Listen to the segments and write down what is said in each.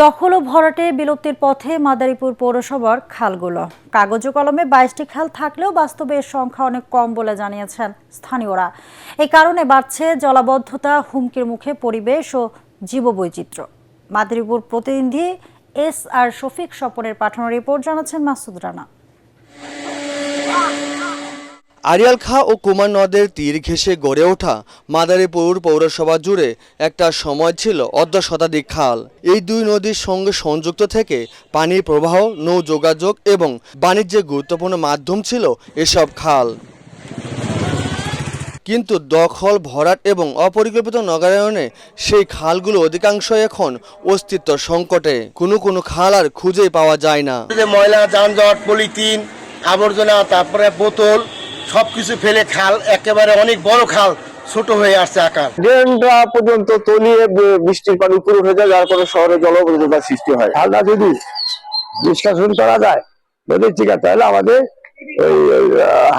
দখল ও ভরাটে বিলুপ্তির পথে মাদারীপুর পৌরসভার খালগুলো। কাগজে কলমে 22টি খাল থাকলেও বাস্তবে এর সংখ্যা অনেক কম বলে জানিয়েছেন স্থানীয়রা। এই কারণে বাড়ছে জলাবদ্ধতা, হুমকির মুখে পরিবেশ ও জীববৈচিত্র্য। মাদারীপুর প্রতিনিধি আর শফিক স্বপনের পাঠানো রিপোর্ট জানাচ্ছেন মাসুদ রানা। আড়িয়াল খাঁ ও কুমার নদের তীর ঘেঁষে গড়ে ওঠা মাদারীপুর পৌরসভা জুড়ে একটা সময় ছিল অর্ধ শতাধিক খাল। এই দুই নদীর সঙ্গে সংযুক্ত থেকে পানির প্রবাহ, নৌ যোগাযোগ এবং বাণিজ্যের গুরুত্বপূর্ণ মাধ্যম ছিল এসব খাল। কিন্তু দখল, ভরাট এবং অপরিকল্পিত নগরায়নে সেই খালগুলো অধিকাংশ এখন অস্তিত্ব সংকটে। কোনো খাল আর খুঁজেই পাওয়া যায় না। ময়লা, যানজট, পলিথিন, আবর্জনা, তারপরে বোতল সবকিছু ফেলে খাল একেবারে অনেক বড় খাল ছোট হয়ে আসছে আকার। ড্রেনটা পর্যন্ত তলিয়ে বৃষ্টির পানি উপরে উঠে যায়, যার ফলে শহরে জলবদ্ধতার সৃষ্টি হয়। খালটা যদি নিষ্কাশন করা যায় নদীর থেকে, তাহলে আমাদের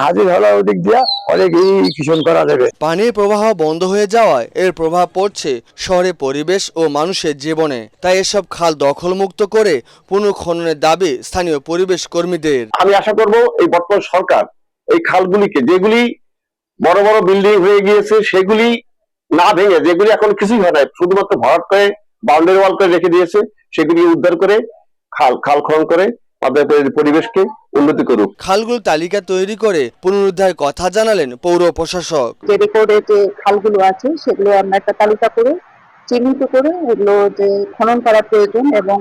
হাজির হওয়ার দিক দিয়ে অনেক কিষণ করা যাবে। পানির প্রবাহ বন্ধ হয়ে যাওয়ায় এর প্রভাব পড়ছে শহরের পরিবেশ ও মানুষের জীবনে। তাই এসব খাল দখলমুক্ত করে পুনঃখননের দাবি স্থানীয় পরিবেশ কর্মীদের। আমি আশা করব এই বর্তমান সরকার এই খালগুলিকে, যেগুলি বড় বড় বিল্ডিং হয়ে গিয়েছে সেগুলি না ভেঙে, যেগুলি এখন কিছুই হয় না, শুধুমাত্র ভরাট করে বাউন্ডারি ওয়াল করে রেখে দিয়েছে, সেগুলি উদ্ধার করে খাল খনন করে আমাদের পরিবেশকে উন্নতি করুক। খালগুলো তালিকা তৈরি করে পুনরুদ্ধারের কথা জানালেন পৌর প্রশাসক। যে রেকর্ডে যে খালগুলো আছে সেগুলো আমরা একটা তালিকা করে চিহ্নিত করে এগুলো যে খনন করা প্রয়োজন এবং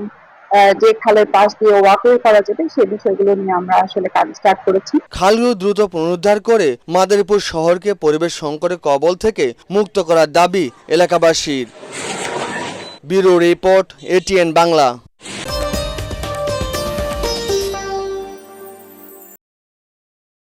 যে খালের পাশ দিয়ে ওয়াকওয়ে করা যাবে সেই বিষয়গুলো নিয়ে আমরা আসলে কাজ স্টার্ট করেছি। খালগুলো দ্রুত পুনরুদ্ধার করে মাদারীপুর শহরকে পরিবেশ সংকটের কবল থেকে মুক্ত করার দাবি এলাকাবাসীর। Bureau report, ATN Bangla.